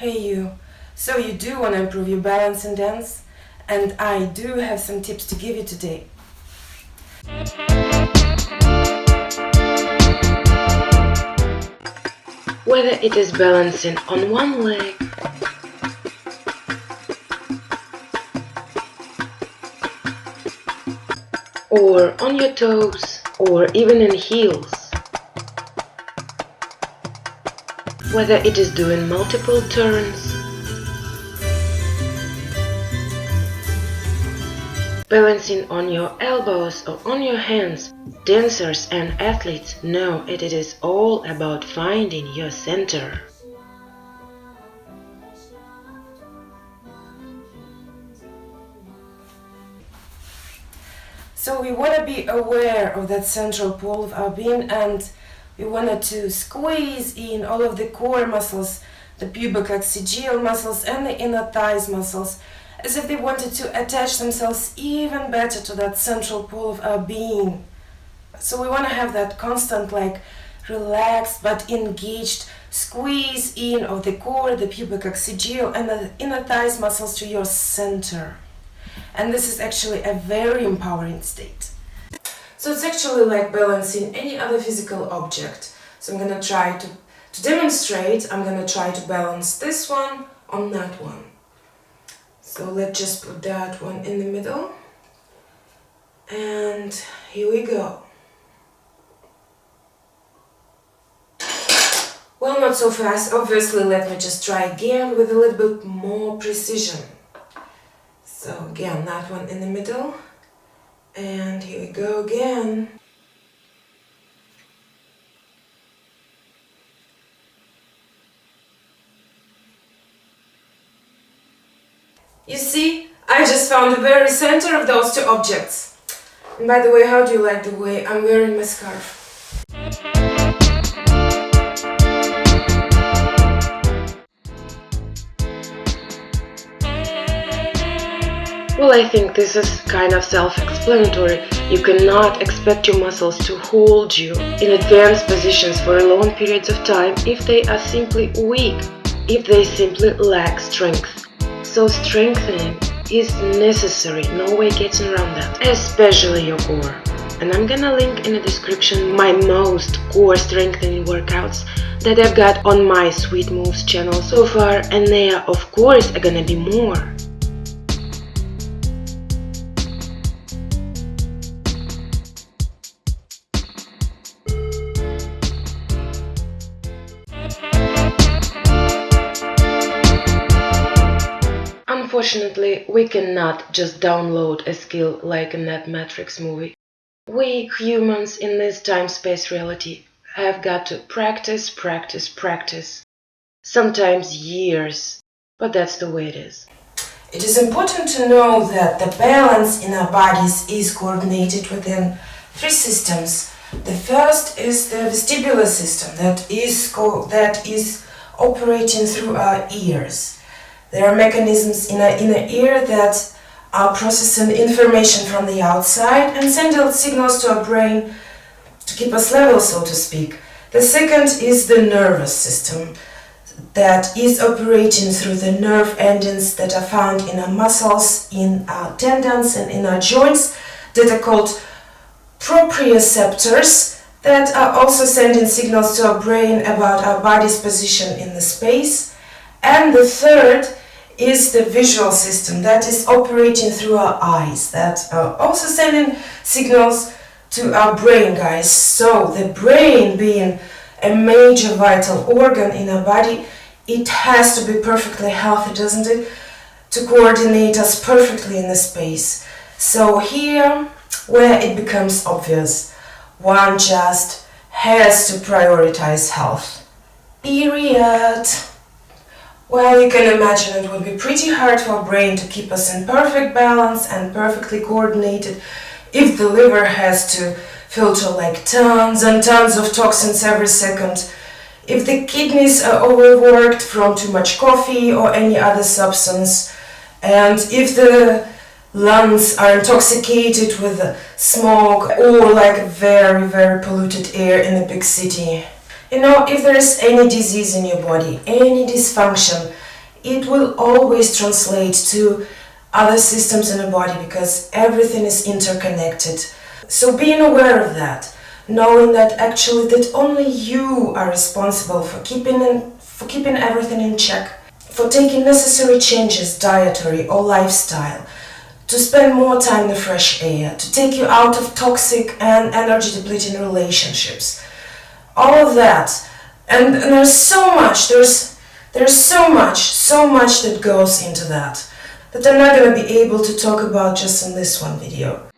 Hey you, so you do want to improve your balance in dance? And I do have some tips to give you today. Whether it is balancing on one leg or on your toes or even in heels, whether it is doing multiple turns, balancing on your elbows or on your hands, dancers and athletes know it is all about finding your center. So we want to be aware of that central pole of our being, and we wanted to squeeze in all of the core muscles, the pubococcygeal muscles and the inner thighs muscles, as if they wanted to attach themselves even better to that central pole of our being. So we want to have that constant, relaxed but engaged squeeze in of the core, the pubococcygeal and the inner thighs muscles to your center. And this is actually a very empowering state. So it's actually like balancing any other physical object. So I'm going to try to demonstrate. I'm going to try to balance this one on that one. So let's just put that one in the middle. And here we go. Well, not so fast. Obviously, let me just try again with a little bit more precision. So again, that one in the middle. And here we go again. You see, I just found the very center of those two objects. And by the way, how do you like the way I'm wearing my scarf? Well, I think this is kind of self-explanatory. You cannot expect your muscles to hold you in advanced positions for long periods of time if they are simply weak, if they simply lack strength. So strengthening is necessary, no way getting around that, especially your core. And I'm gonna link in the description my most core strengthening workouts that I've got on my Sweet Moves channel so far, and there of course are gonna be more. Unfortunately, we cannot just download a skill like in that Matrix movie. We humans in this time-space reality have got to practice. Sometimes years, but that's the way it is. It is important to know that the balance in our bodies is coordinated within three systems. The first is the vestibular system that is operating through our ears. There are mechanisms in our inner ear that are processing information from the outside and send out signals to our brain to keep us level, so to speak. The second is the nervous system that is operating through the nerve endings that are found in our muscles, in our tendons and in our joints, that are called proprioceptors, that are also sending signals to our brain about our body's position in the space. And the third is the visual system that is operating through our eyes, that are also sending signals to our brain, guys. So the brain, being a major vital organ in our body, it has to be perfectly healthy, doesn't it, to coordinate us perfectly in the space. So here, where it becomes obvious, one just has to prioritize health. Period. Well, you can imagine it would be pretty hard for our brain to keep us in perfect balance and perfectly coordinated if the liver has to filter like tons and tons of toxins every second, if the kidneys are overworked from too much coffee or any other substance, and if the lungs are intoxicated with smoke or like very, very polluted air in a big city. You know, if there is any disease in your body, any dysfunction, it will always translate to other systems in the body because everything is interconnected. So being aware of that, knowing that actually that only you are responsible for keeping everything in check, for taking necessary changes, dietary or lifestyle, to spend more time in the fresh air, to take you out of toxic and energy depleting relationships. All of that. And there's so much, there's so much that goes into that I'm not going to be able to talk about just in this one video.